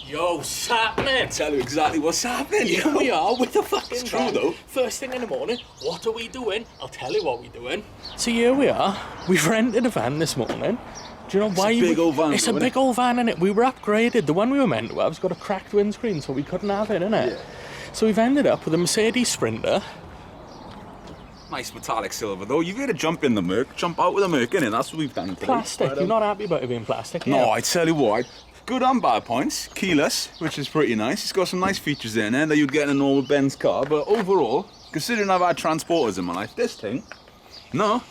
Yo, what's happening? Tell you exactly what's happening. Here we are with the fucking It's true, van. though. First thing in the morning, what are we doing? I'll tell you what we're doing. So here we are. We've rented a van this morning. Do you know why? It's a big old van, It's though, a isn't big old van, innit? We were upgraded. The one we were meant to have's got a cracked windscreen, so we couldn't have it, innit? Yeah. So we've ended up with a Mercedes Sprinter. Nice metallic silver, though. You've got to jump in the Merc, jump out with the Merc, innit? That's what we've done today. Plastic. But, You're not happy about it being plastic? No, yeah. I tell you what. Good and bad points. Keyless, which is pretty nice. It's got some nice features in there that you'd get in a normal Benz car. But overall, considering I've had transporters in my life, this thing, no.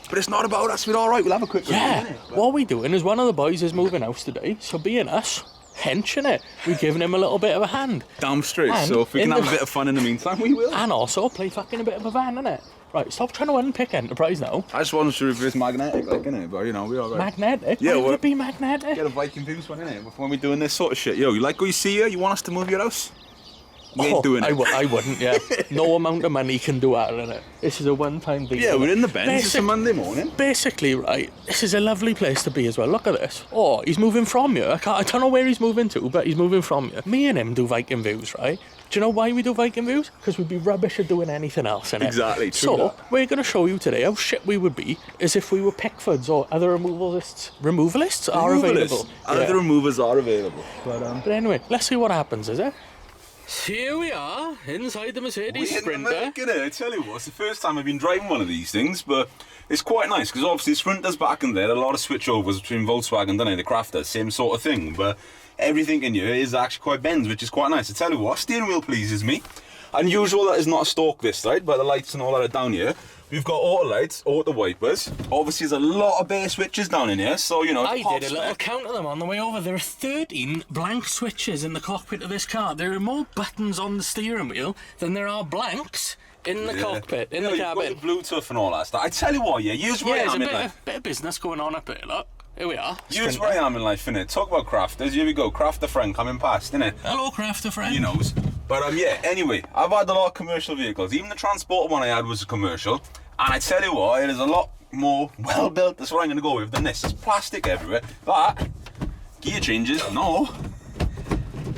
But it's not about us. We're all right. We'll have a quick Yeah. review, innit? What we're doing is one of the boys is moving house today, so being us, henching it, we're giving him a little bit of a hand. Damn straight. And So if we in can have the- a bit of fun in the meantime, we will. And also play fucking a bit of a van, innit? Right, stop trying to unpick Enterprise now. I just wasn't sure if it's magnetic, like, innit? But, you know, we're all right. Magnetic? Yeah, Why would well- it be magnetic? Get a Viking views one, innit? When we're doing this sort of shit. Yo, you like what you see here? You want us to move your house? We ain't doing it. I wouldn't, yeah. No amount of money can do that, innit? This is a one-time deal. Yeah, we're in the Benz. It's a Monday morning. Basically, right, this is a lovely place to be as well. Look at this. Oh, he's moving from you. I don't know where he's moving to, but he's moving from you. Me and him do Viking views, right? Do you know why we do Viking views? Because we'd be rubbish at doing anything else, innit? Exactly, true So, that. we're going to show you today how shit we would be as if we were Pickfords or other removalists. Removalists are available. Other Yeah. removers are available. But anyway, let's see what happens, is it? Here we are, inside the Mercedes Sprinter. I tell you what, it's the first time I've been driving one of these things, but it's quite nice because obviously Sprinter's back in there, a lot of switchovers between Volkswagen and the Crafter, same sort of thing, but everything in here is actually quite Benz, which is quite nice. I tell you what, steering wheel pleases me. Unusual that is not a stalk this side, but the lights and all that are down here. We've got auto lights, auto wipers. Obviously, there's a lot of bare switches down in here, so you know. I did a little count of them on the way over. There are 13 blank switches in the cockpit of this car. There are more buttons on the steering wheel than there are blanks in the cockpit, in the You've cabin. got the Bluetooth and all that stuff. I tell you what, yeah, here's where I There's am a in life. bit of business going on up there, look. Here we are. Here's Sprinter. where I am in life, innit? Talk about crafters. Here we go, crafter friend coming past, innit? Hello, crafter friend. He knows. But yeah, anyway, I've had a lot of commercial vehicles. Even the transporter one I had was a commercial. And I tell you what, it is a lot more well built. That's what I'm going to go with than this. There's plastic everywhere. But gear changes, no.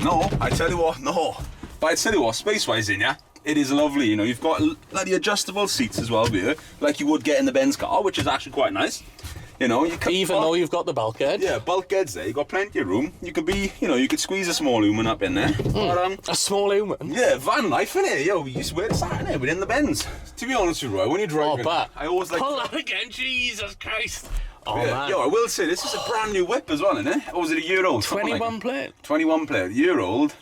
No, I tell you what, no. But I tell you what, space-wise in ya, it is lovely. You know, you've got like the adjustable seats as well here, like you would get in the Benz car, which is actually quite nice. You know, you can, Even though you've got the bulkhead. yeah, bulkheads there. You got plenty of room. You could be, you know, you could squeeze a small human up in there. But, A small human. yeah, van life, innit? Yo, you swear it's that, innit? We're in the Benz. To be honest with you, right, when you're Oh, driving, but I always like. pull that again, Jesus Christ. Oh, Yeah. man. Yo, I will say this is a brand new whip as well, innit? Or was it a year old? Something like 21 plate. 21 plate, year old.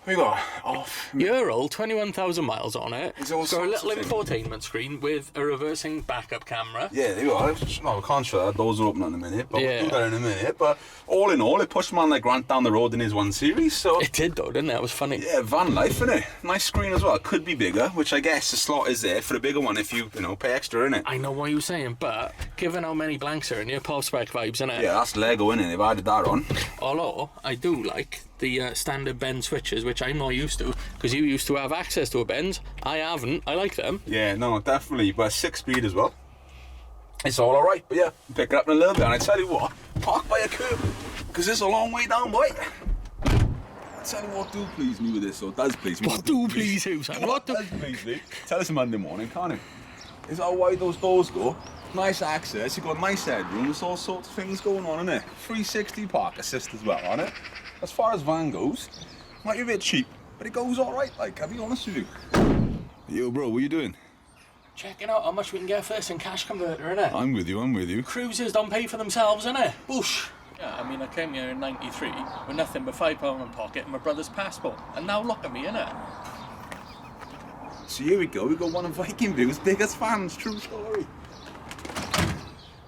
We got off. Year old, 21,000 miles on it. It's all It's got a sorts little of things. infotainment screen with a reversing backup camera. Yeah, there you are. No, we can't show that. Doors are open in a minute, but Yeah. we'll do that in a minute. But all in all, it pushed man like Grant down the road in his 1 Series. So It did though, didn't it? It was funny. yeah, van life, innit? Nice screen as well. Could be bigger, which I guess the slot is there for a bigger one if you know, pay extra, innit? I know what you were saying, but given how many blanks are in here, pop spec vibes, innit? Yeah, that's Lego, innit? They've added that on. Although, I do like the standard Benz switches, which I'm not used to, because you used to have access to a Benz. I haven't. I like them. Yeah, no, definitely. But 6-speed as well. It's all alright, but yeah, pick it up in a little bit. And I tell you what, park by a curb, because it's a long way down, boy. I tell you what do please me with this, or does please me. What do please you, son? What do... does please me? Tell us Monday morning, can't it? Is how wide those doors go. Nice access, you've got nice headroom, there's all sorts of things going on in there. 360 park assist as well, on it. As far as van goes, might be a bit cheap, but it goes alright, like, I'll be honest with you. Yo, bro, what are you doing? Checking out how much we can get for this in cash converter, innit? I'm with you. Cruisers don't pay for themselves, innit? Whoosh! Yeah, I mean, I came here in '93 with nothing but £5 in my pocket and my brother's passport. And now look at me, innit? So here we go, we got one of Viking View's biggest fans, true story.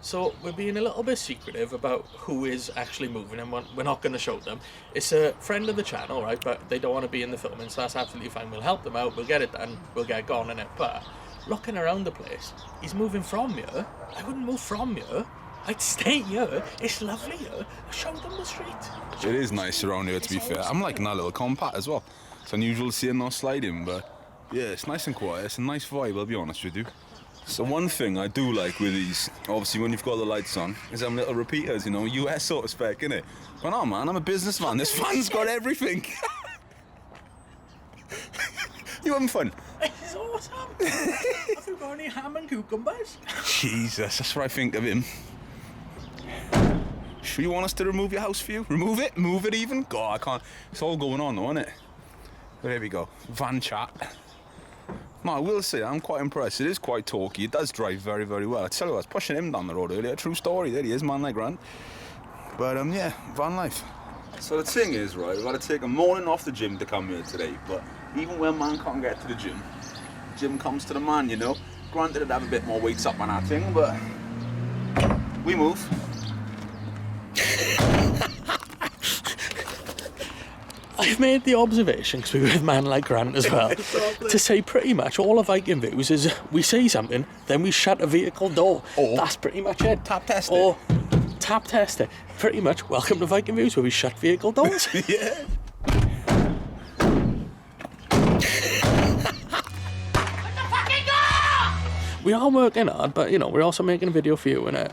So we're being a little bit secretive about who is actually moving, and we're not going to show them. It's a friend of the channel, right? But they don't want to be in the filming, so that's absolutely fine. We'll help them out, we'll get it done, we'll get gone in it. But looking around the place, he's moving from here. I wouldn't move from here. I'd stay here. It's lovely here. I'll show them the street. It is nice around here, to be fair. I'm liking that little compact as well. It's unusual seeing no sliding, but yeah, it's nice and quiet. It's a nice vibe, I'll be honest with you. So one thing I do like with these, obviously when you've got the lights on, is them little repeaters, you know, US sort of spec, innit? But no, man, I'm a businessman. This fan's got everything. You having fun? It's awesome. Have you got any ham and cucumbers? Jesus, that's what I think of him. Sure you want us to remove your house view? Remove it? Move it even? God, I can't. It's all going on though, isn't it? But there we go. Van chat. No, I will say, I'm quite impressed. It is quite talky. It does drive very, very well. I tell you what, I was pushing him down the road earlier. True story. There he is, man like Grant. But, yeah, van life. So the thing is, right, we've got to take a morning off the gym to come here today. But even when man can't get to the gym comes to the man, you know. Granted, it'd have a bit more weights up on that thing, but we move. I've made the observation, because we're with man like Grant as well, to say pretty much all of Viking Views is we say something, then we shut a vehicle door. Or that's pretty much it. Tap test it. Or tap test it. Pretty much, welcome to Viking Views, where we shut vehicle doors. Yeah. We are working hard, but, you know, we're also making a video for you, innit?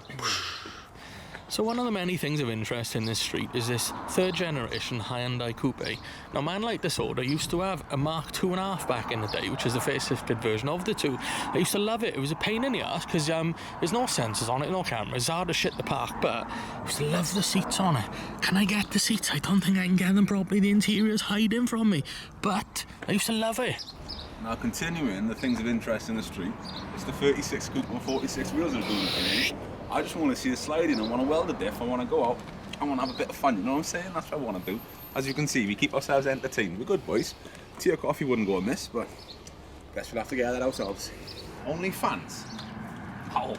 So one of the many things of interest in this street is this third generation Hyundai Coupe. Now, man like Disorder used to have a Mark 2.5 back in the day, which is the facelifted version of the two. I used to love it. It was a pain in the ass because there's no sensors on it, no cameras. It's hard to shit the park, but I used to love the seats on it. Can I get the seats? I don't think I can get them properly. The interior's hiding from me, but I used to love it. Now continuing the things of interest in the street, it's the 36 coupe and 46 wheels are doing for me. I just want to see the sliding, I want to weld a diff, I want to go out, I want to have a bit of fun, you know what I'm saying? That's what I want to do. As you can see, we keep ourselves entertained. We're good boys. Tea or coffee wouldn't go amiss, but guess we'll have to get that ourselves. Only fans? Oh,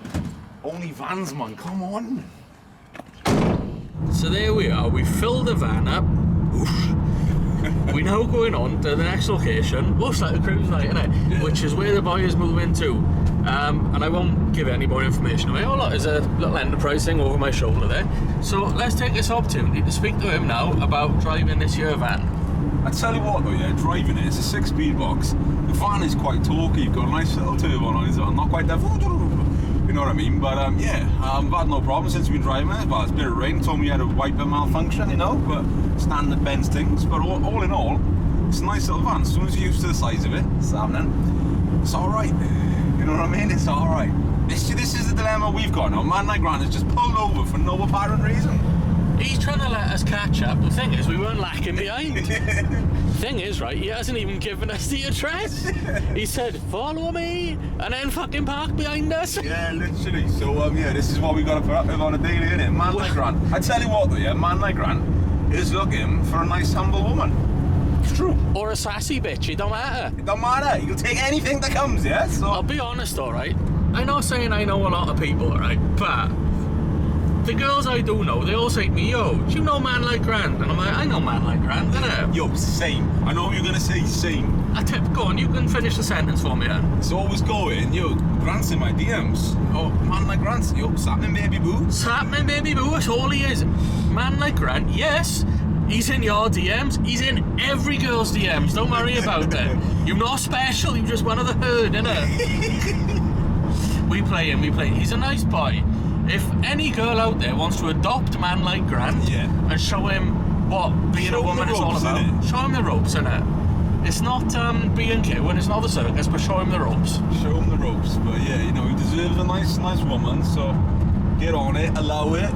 only vans, man, come on. So there we are, we filled the van up. Oof. We're now going on to the next location, looks like a cruise night, innit? Yeah. Which is where the boy is moving to. And I won't give any more information away. Oh look, there's a little enterprise thing over my shoulder there. So let's take this opportunity to speak to him now about driving this year van. I tell you what though, yeah, driving it, it's a 6-speed box. The van is quite talky, you've got a nice little turbo on it, not quite that, you know what I mean? But yeah, I've had no problem since we've been driving it. Well, it's a bit of rain, told me you had a wiper malfunction, you know, but standard Benz things. But all in all, it's a nice little van. As soon as you're used to the size of it, it's happening. It's alright. You know what I mean? It's alright. This is the dilemma we've got now. Man like Grant has just pulled over for no apparent reason. He's trying to let us catch up. The thing is, we weren't lacking behind. Thing is, right, he hasn't even given us the address. He said, follow me, and then fucking park behind us. Yeah, literally. So, yeah, this is what we got to put up with on a daily, innit? Man like Grant. I tell you what, though, yeah, man like Grant is looking for a nice, humble woman. It's true. Or a sassy bitch, it don't matter. It don't matter. You'll take anything that comes, yeah? So I'll be honest, alright? I'm not saying I know a lot of people, alright? But the girls I do know, they all say to me, yo, do you know man like Grant? And I'm like, I know man like Grant, innit? Yo, same. I know what you're going to say, same. Go on, you can finish the sentence for me, then. It's always going, yo, Grant's in my DMs. Oh, man like Grant, yo, slap me baby boo. Slap me baby boo, that's all he is. Man like Grant, yes, he's in your DMs, he's in every girl's DMs, don't worry about it. You're not special, you're just one of the herd, innit? We play him, he's a nice boy. If any girl out there wants to adopt man like Grant and show him what being a woman is all about, show him the ropes, innit? It's not B&Q and it's not the circus, but show him the ropes. Show him the ropes, but yeah, you know, he deserves a nice woman, so get on it, allow it.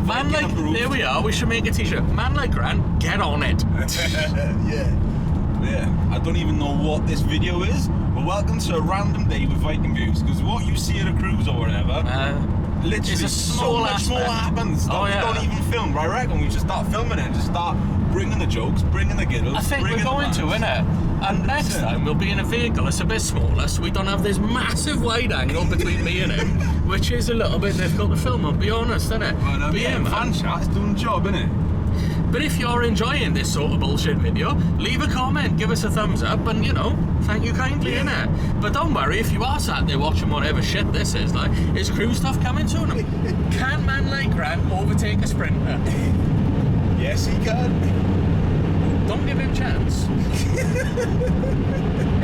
Man like, there we are, we should make a t-shirt. Man like Grant, get on it. Yeah, I don't even know what this video is, but welcome to a random day with Viking Views, because what you see at a cruise or whatever, literally so much more happens. We don't even film, but I reckon we just start filming it and just start bringing the jokes, bringing the giggles. I think we're going to, innit? And next time we'll be in a vehicle that's a bit smaller, so we don't have this massive wide angle between me and him, which is a little bit difficult to film, I'll be honest, innit? But yeah, fan chat's doing the job, innit? But if you're enjoying this sort of bullshit video, leave a comment, give us a thumbs up, and, you know, thank you kindly, innit? But don't worry, if you are sat there watching whatever shit this is, like, is cruise stuff coming soon? Can man like Grant overtake a sprinter? Yes, he can. Don't give him a chance.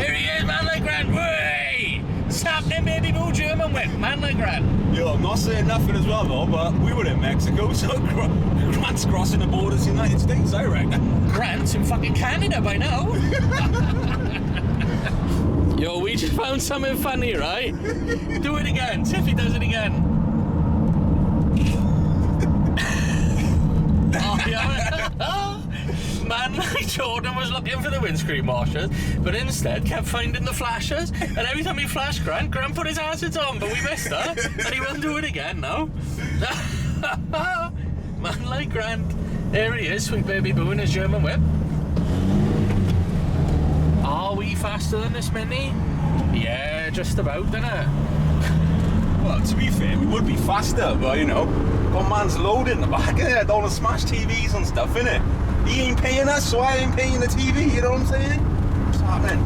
Here he is, man like Grant, way! Snapping baby boo German whip, man like Grant. Yo, I'm not saying nothing as well though, but we were in Mexico, so Grant's crossing the border to the United States, I reckon. Grant's in fucking Canada by now. Yo, we just found something funny, right? Do it again. Tiffy does it again. Oh, yeah. Man like Jordan was looking for the windscreen washers, but instead kept finding the flashers. And every time he flashed Grant put his hazards on, but we missed her, and he won't do it again now. Man like Grant. There he is, sweet baby boo in his German whip. Are we faster than this Mini? Yeah, just about, innit? Well, to be fair, we would be faster, but you know, got man's loaded in the back, innit? All the smash TVs and stuff, innit? He ain't paying us, so I ain't paying the TV, you know what I'm saying? What's happening?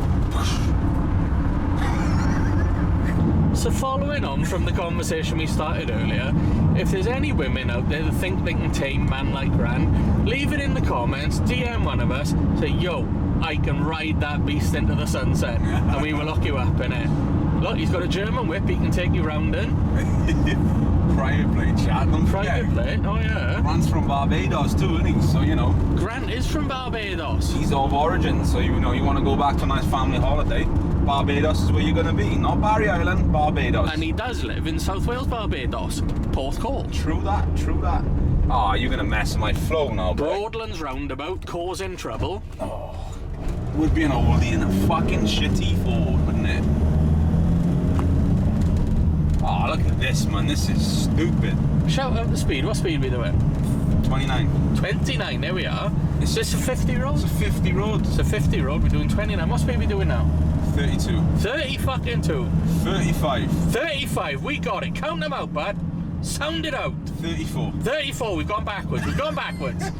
So following on from the conversation we started earlier, if there's any women out there that think they can tame man like Grant, leave it in the comments, DM one of us, say, yo, I can ride that beast into the sunset, and we will lock you up in it. Look, he's got a German whip, he can take you round in. Private plate, chat. Private plate, oh yeah. Grant's from Barbados too, isn't he? So, you know. Grant is from Barbados. He's of origin, so you know, you want to go back to a nice family holiday, Barbados is where you're going to be. Not Barry Island, Barbados. And he does live in South Wales, Barbados. Porthcawl. True that, true that. Oh, you're going to mess with my flow now, boy. Broadlands roundabout, causing trouble. Oh, would be an oldie in a fucking shitty Ford, wouldn't it? Oh, look at this, man. This is stupid. Shout out the speed. What speed are we doing? 29. 29, there we are. Is this a 50 road? It's a 50 road. It's a 50 road. We're doing 29. What speed are we doing now? 32. 30 fucking 2. 35. 35. We got it. Count them out, bud. Sound it out. 34. 34. We've gone backwards. We've gone backwards.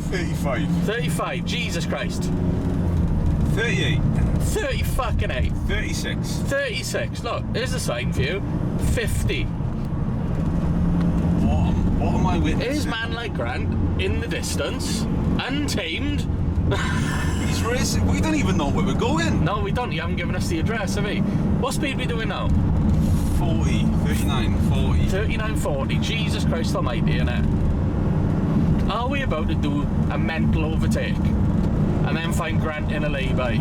35. 35. Jesus Christ. 38. 30 fucking 8. 36. 36. Look, there's a sign for you. 50. What am I witnessing? Is man like Grant in the distance, untamed? He's racing. We don't even know where we're going. No, we don't. You haven't given us the address, have you? What speed are we doing now? 40, 39, 40. 39, 40. Jesus Christ almighty, innit? Are we about to do a mental overtake and then find Grant in a lay-by?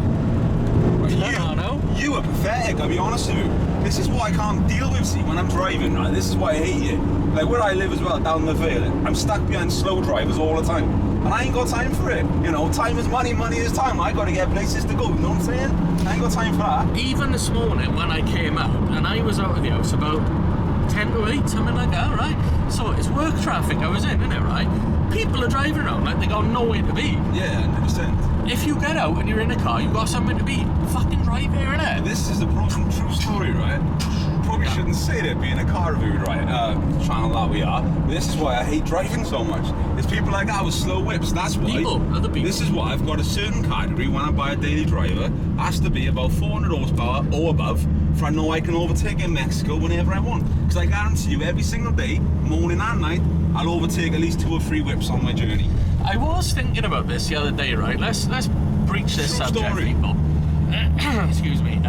You are pathetic, I'll be honest with you. This is what I can't deal with, see, when I'm driving, right? This is why I hate it. Like, where I live as well, down the Vale, I'm stuck behind slow drivers all the time. And I ain't got time for it. You know, time is money, money is time. I gotta get places to go, you know what I'm saying? I ain't got time for that. Even this morning when I came out, and I was out of the house about 10 to 8, something like that, right? So it's work traffic I was in, innit, right? People are driving around like they got nowhere to be. Yeah, 100%. If you get out and you're in a car, you've got something to be. Fucking drive here, innit? This is a proven true story, right? Probably shouldn't say that being a car review, right? Channel that we are. But this is why I hate driving so much. There's people like that with slow whips. That's why. Other people. This is why I've got a certain category when I buy a daily driver. Has to be about 400 horsepower or above, for I know I can overtake in Mexico whenever I want. Because I guarantee you, every single day, morning and night, I'll overtake at least 2 or 3 whips on my journey. I was thinking about this the other day, right? Let's breach this True subject, story. people. Excuse me.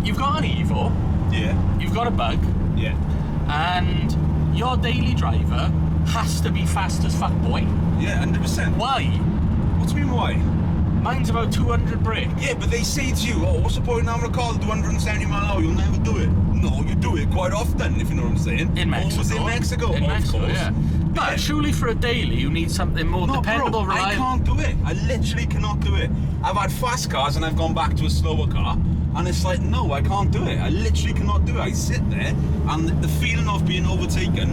You've got an Evo. Yeah. You've got a Bug. Yeah. And your daily driver has to be fast as fuck, boy. Yeah, 100%. Why? What do you mean why? Mine's about 200 brake. Yeah, but they say to you, oh, what's the point in having a car to do 170 mile an hour? You'll never do it. No, you do it quite often, if you know what I'm saying. In Mexico. Always in Mexico, In of Mexico, course. yeah. But surely for a daily, you need something more dependable, bro, reliable. I can't do it. I literally cannot do it. I've had fast cars and I've gone back to a slower car, and it's like, no, I can't do it. I literally cannot do it. I sit there, and the feeling of being overtaken,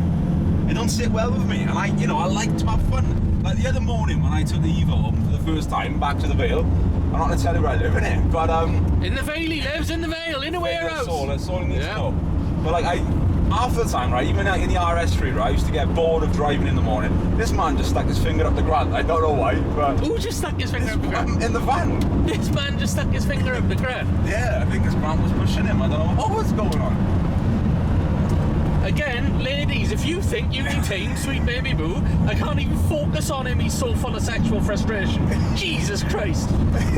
it don't sit well with me. And I like to have fun. Like the other morning when I took the Evo home for the first time back to the Vale. I'm not going to tell you where I live, innit? But in the Vale, he lives in the Vale, in a warehouse. That's all I need to know. But like half the time, right, even in the RS3, right, I used to get bored of driving in the morning. This man just stuck his finger up the grant. I don't know why, but... Who just stuck his finger up the grant? In the van. This man just stuck his finger up the grant? Yeah, I think his grant was pushing him. I don't know what was going on. Again, ladies, if you think you can tame Sweet Baby Boo, I can't even focus on him. He's so full of sexual frustration. Jesus Christ.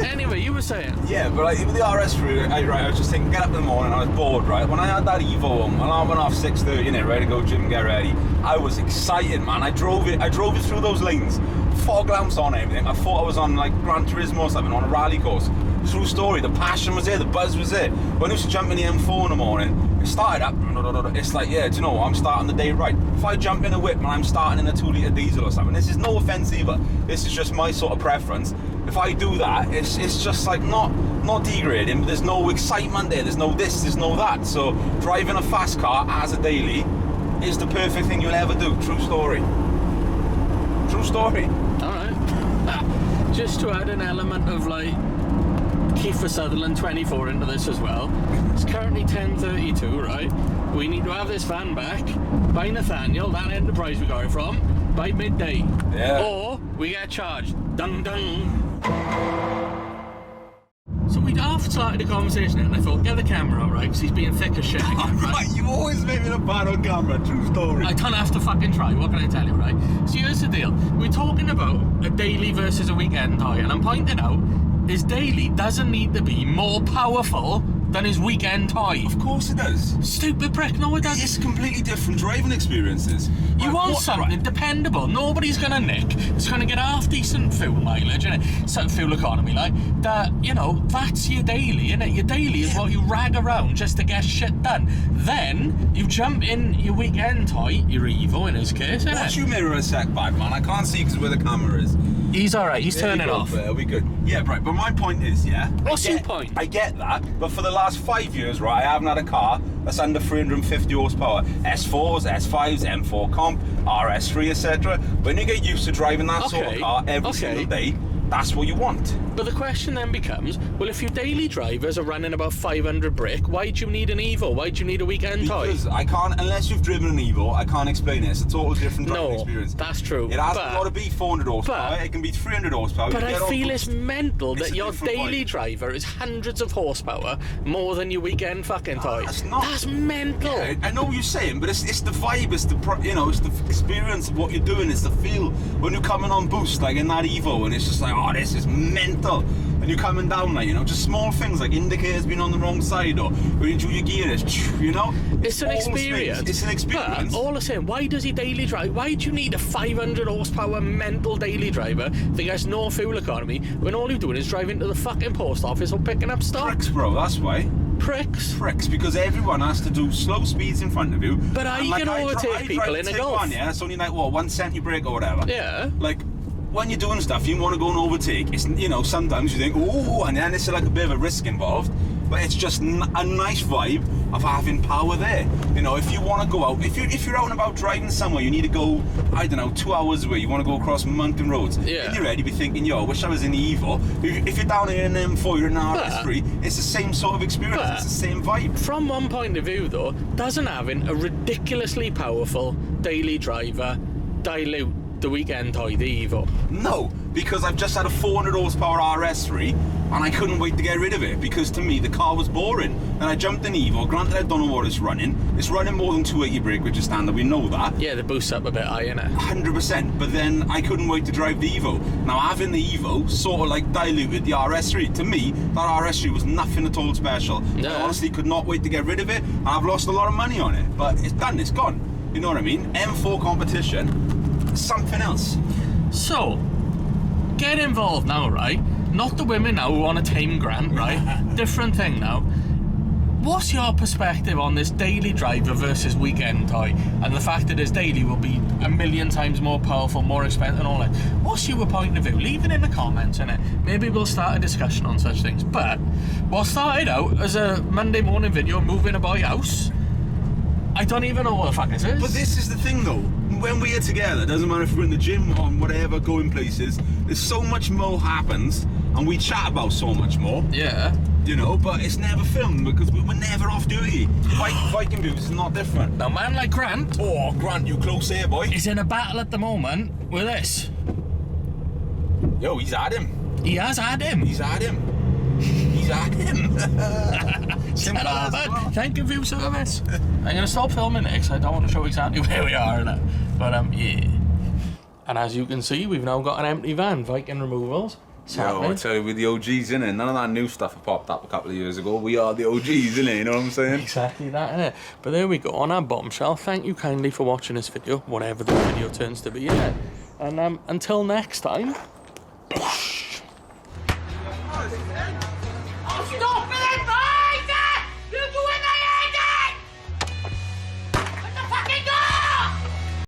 Anyway, you were saying. Yeah, but like, with the RS3, I was just thinking, get up in the morning, I was bored, right? When I had that Evo, alarm went off 6:30, innit, ready to go gym and get ready. I was excited, man. I drove it through those lanes, fog lamps on everything. I thought I was on like Gran Turismo or something, on a rally course. True story, the passion was there, the buzz was there. When I used to jump in the M4 in the morning, it started up, it's like, yeah, do you know what, I'm starting the day right. If I jump in a whip and I'm starting in a 2-litre diesel or something, this is no offence either, this is just my sort of preference. If I do that, it's just like not degrading, but there's no excitement there, there's no this, there's no that. So driving a fast car as a daily is the perfect thing you'll ever do. True story. True story. Alright. Just to add an element of like Kiefer Sutherland 24 into this as well. It's currently 10:32, right? We need to have this van back by Nathaniel, that enterprise we got it from, by midday. Yeah. Or we get charged. Dung dung. So we'd half started the conversation and I thought, get the camera out, right? Because he's being thick as shit again, right? You always make me look bad on camera, true story. I don't have to fucking try, what can I tell you, right? So here's the deal. We're talking about a daily versus a weekend toy, and I'm pointing out his daily doesn't need to be more powerful than his weekend toy. Of course it does. Stupid prick, no it doesn't. It's completely different driving experiences. You want something dependable. Nobody's gonna nick. It's gonna get half decent fuel mileage, innit? Some fuel economy, like that. You know, that's your daily, innit? Your daily is what you rag around just to get shit done. Then you jump in your weekend toy, your Evo in his case, innit? Watch you mirror a sec, bad man. I can't see because where the camera is. He's alright. He's turning off. There we good. Yeah, right. But my point is, yeah. What's your point? I get that, but for the last 5 years, right, I haven't had a car that's under 350 horsepower. S4s, S5s, M4 Comp, RS3, etc. When you get used to driving that sort of car every single day, that's what you want. But the question then becomes, well, if your daily drivers are running about 500 brake, why do you need an Evo? Why do you need a weekend toy? Because I can't, unless you've driven an Evo, I can't explain it. It's a total different driving experience. That's true. It hasn't got to be 400 horsepower, it can be 300 horsepower. But I feel it's mental that your daily driver is hundreds of horsepower more than your weekend fucking toy. That's mental. Yeah, I know what you're saying, but it's the vibe, it's the experience of what you're doing, it's the feel. When you're coming on boost, like in that Evo, and it's just like, oh, this is mental. And you're coming down, like, just small things like indicators being on the wrong side, or when you do your gear, it's an experience. It's an experience. But all the same, why does he daily drive? Why do you need a 500 horsepower mental daily driver that gets no fuel economy when all you're doing is driving to the fucking post office or picking up stock? Pricks, bro, that's why. Pricks, because everyone has to do slow speeds in front of you. But I can overtake people in a Golf. Yeah, it's only like, what, 1 cent you brake or whatever. Yeah. Like, when you're doing stuff, you want to go and overtake. It's, sometimes you think, oh, and then it's like a bit of a risk involved. But it's just a nice vibe of having power there. If you want to go out, if you're out and about driving somewhere, you need to go, I don't know, 2 hours away. You want to go across mountain roads. Yeah. And you're ready to be thinking, yo, I wish I was in the Evo. If you're down in an M4, you're in an RS3. It's the same sort of experience. It's the same vibe. From one point of view, though, doesn't having a ridiculously powerful daily driver dilute the weekend toy, the Evo? No, because I've just had a 400 horsepower RS3 and I couldn't wait to get rid of it because to me the car was boring. And I jumped in Evo, granted I don't know what it's running. It's running more than 280 brake, which is standard, we know that. Yeah, the boost's up a bit high, innit? 100%, but then I couldn't wait to drive the Evo. Now having the Evo sort of like diluted the RS3. To me, that RS3 was nothing at all special. No. I honestly could not wait to get rid of it, and I've lost a lot of money on it. But it's done, it's gone. You know what I mean? M4 competition, something else. So, get involved now, right? Not the women now who want a tame Grant, right? Different thing now. What's your perspective on this daily driver versus weekend toy, and the fact that his daily will be 1,000,000 times more powerful, more expensive and all that? What's your point of view? Leave it in the comments, innit? Maybe we'll start a discussion on such things. But what started out as a Monday morning video moving about your house, I don't even know what the fuck this is. But this is the thing though, when we are together, doesn't matter if we're in the gym or whatever, going places, there's so much more happens and we chat about so much more. Yeah. But it's never filmed because we're never off duty. Viking views is not different. Now, man like Grant... Oh, Grant, you close here, boy. He's in a battle at the moment with this. Yo, he's had him. He has had him. He's had him. He's He's at him. Ta-da, man. Thank you for your service. I'm going to stop filming next. I don't want to show exactly where we are in it. But, yeah. And as you can see, we've now got an empty van, Viking Removals. Yo, I tell you, we're the OGs, innit? None of that new stuff that popped up a couple of years ago. We are the OGs, innit? You know what I'm saying? Exactly that, innit? But there we go, on our bombshell. Thank you kindly for watching this video, whatever the video turns to be, innit? And until next time... Oh, stop